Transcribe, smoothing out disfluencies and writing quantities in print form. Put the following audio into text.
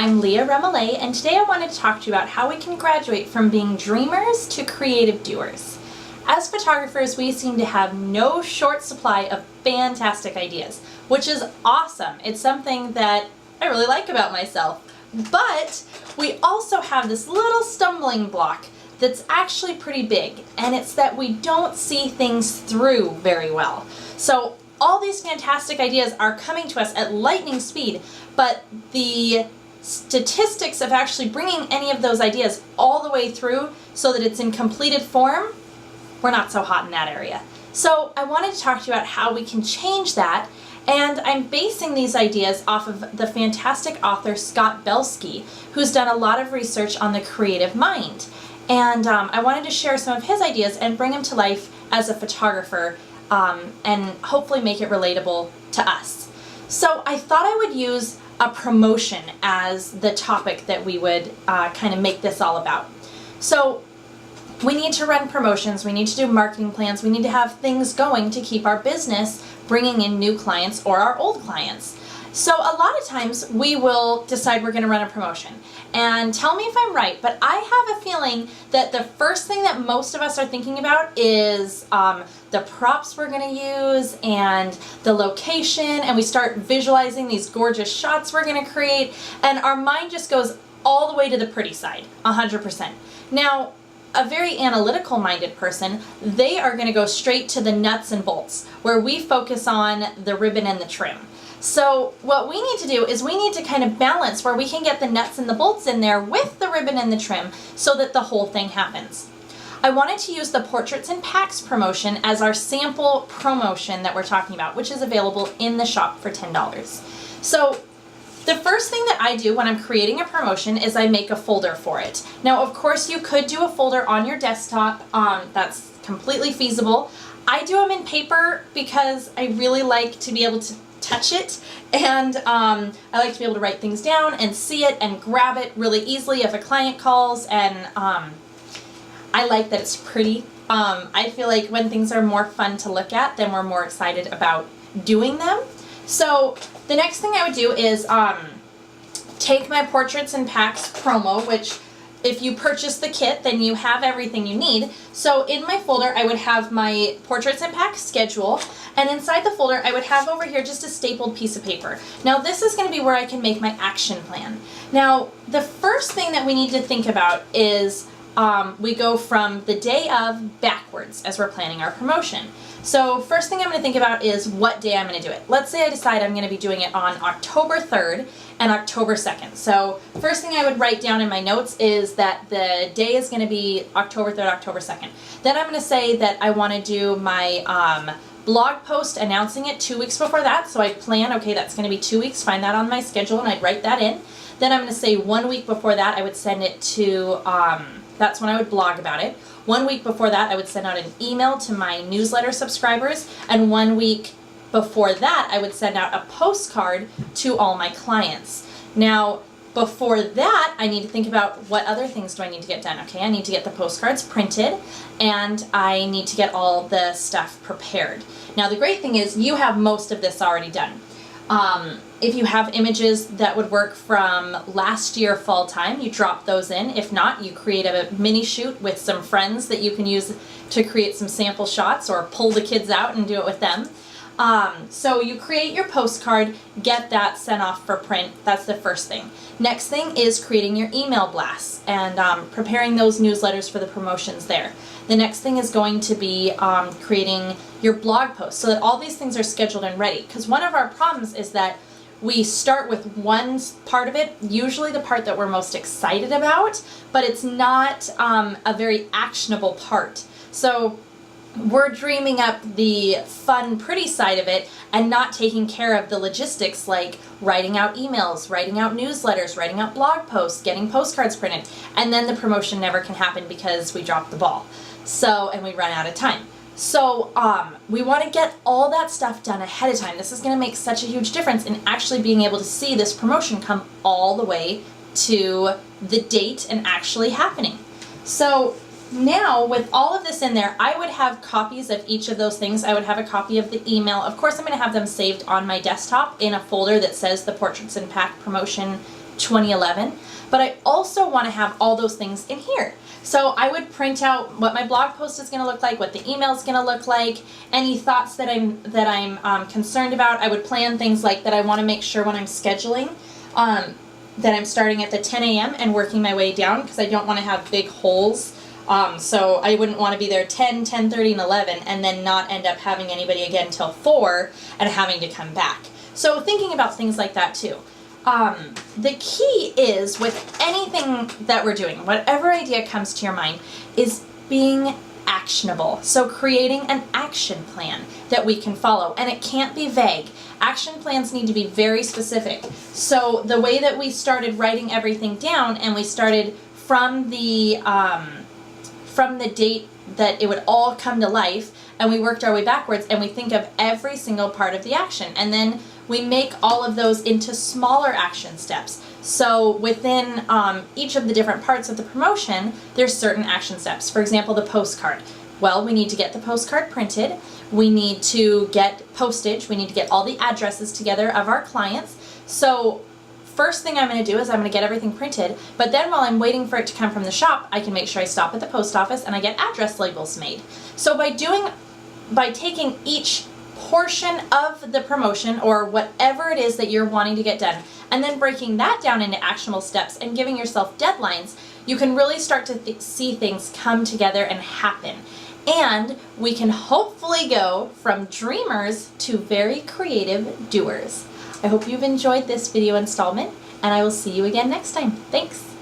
I'm Leah Remolay, and today I wanted to talk to you about how we can graduate from being dreamers to creative doers. As photographers, we seem to have no short supply of fantastic ideas, which is awesome. It's something that I really like about myself. But we also have this little stumbling block that's actually pretty big, and it's that we don't see things through very well. So all these fantastic ideas are coming to us at lightning speed, but the statistics of actually bringing any of those ideas all the way through so that it's in completed form, we're not so hot in that area. So I wanted to talk to you about how we can change that, and I'm basing these ideas off of the fantastic author Scott Belsky, who's done a lot of research on the creative mind. And I wanted to share some of his ideas and bring them to life as a photographer and hopefully make it relatable to us. So I thought I would use a promotion as the topic that we would kind of make this all about. So we need to run promotions, we need to do marketing plans, we need to have things going to keep our business bringing in new clients or our old clients. So a lot of times we will decide we're going to run a promotion. And tell me if I'm right, but I have a feeling that the first thing that most of us are thinking about is the props we're going to use and the location, and we start visualizing these gorgeous shots we're going to create, and our mind just goes all the way to the pretty side, 100%. Now, a very analytical minded person, they are going to go straight to the nuts and bolts, where we focus on the ribbon and the trim. So what we need to do is we need to kind of balance where we can get the nuts and the bolts in there with the ribbon and the trim so that the whole thing happens. I wanted to use the Portraits and Packs promotion as our sample promotion that we're talking about, which is available in the shop for $10. So the first thing that I do when I'm creating a promotion is I make a folder for it. Now, of course, you could do a folder on your desktop. That's completely feasible. I do them in paper because I really like to be able to touch it, and I like to be able to write things down and see it and grab it really easily if a client calls, and I like that it's pretty. I feel like when things are more fun to look at, then we're more excited about doing them. So the next thing I would do is take my Portraits and Packs promo, which if you purchase the kit, then you have everything you need. So in my folder, I would have my Portraits and Packs schedule, and inside the folder, I would have over here just a stapled piece of paper. Now this is going to be where I can make my action plan. Now the first thing that we need to think about is we go from the day of backwards as we're planning our promotion. So first thing I'm going to think about is what day I'm going to do it. Let's say I decide I'm going to be doing it on October 3rd and October 2nd. So first thing I would write down in my notes is that the day is going to be October 3rd, October 2nd. Then I'm going to say that I want to do my blog post announcing it 2 weeks before that. So I plan, okay, that's going to be 2 weeks, find that on my schedule, and I'd write that in. Then I'm going to say 1 week before that I would send it to, that's when I would blog about it. 1 week before that, I would send out an email to my newsletter subscribers, and 1 week before that, I would send out a postcard to all my clients. Now, before that, I need to think about what other things do I need to get done. Okay, I need to get the postcards printed, and I need to get all the stuff prepared. Now, the great thing is you have most of this already done. If you have images that would work from last year fall time, you drop those in. If not, you create a mini shoot with some friends that you can use to create some sample shots, or pull the kids out and do it with them. So you create your postcard, get that sent off for print. That's the first thing. Next thing is creating your email blasts and preparing those newsletters for the promotions there. The next thing is going to be creating your blog post so that all these things are scheduled and ready. Because one of our problems is that we start with one part of it, usually the part that we're most excited about, but it's not a very actionable part. So we're dreaming up the fun, pretty side of it and not taking care of the logistics, like writing out emails, writing out newsletters, writing out blog posts, getting postcards printed, and then the promotion never can happen because we dropped the ball. So, and we run out of time. So we want to get all that stuff done ahead of time. This is going to make such a huge difference in actually being able to see this promotion come all the way to the date and actually happening. So now, with all of this in there, I would have copies of each of those things. I would have a copy of the email. Of course, I'm going to have them saved on my desktop in a folder that says the Portraits and Pack promotion 2011, but I also want to have all those things in here. So I would print out what my blog post is going to look like, what the email is going to look like, any thoughts that I'm concerned about. I would plan things like that I want to make sure when I'm scheduling that I'm starting at the 10 a.m. and working my way down, because I don't want to have big holes. So I wouldn't want to be there 10, 10:30, and 11 and then not end up having anybody again till 4 and having to come back. So thinking about things like that too. The key is with anything that we're doing, whatever idea comes to your mind, is being actionable. So creating an action plan that we can follow, and it can't be vague. Action plans need to be very specific. So the way that we started writing everything down, and we started from the date that it would all come to life, and we worked our way backwards, and we think of every single part of the action, and then we make all of those into smaller action steps. So within each of the different parts of the promotion, there's certain action steps. For example, the postcard. Well, we need to get the postcard printed. We need to get postage. We need to get all the addresses together of our clients. So first thing I'm going to do is I'm going to get everything printed, but then while I'm waiting for it to come from the shop, I can make sure I stop at the post office and I get address labels made. So by taking each portion of the promotion or whatever it is that you're wanting to get done, and then breaking that down into actionable steps and giving yourself deadlines, you can really start to see things come together and happen. And we can hopefully go from dreamers to very creative doers. I hope you've enjoyed this video installment, and I will see you again next time. Thanks!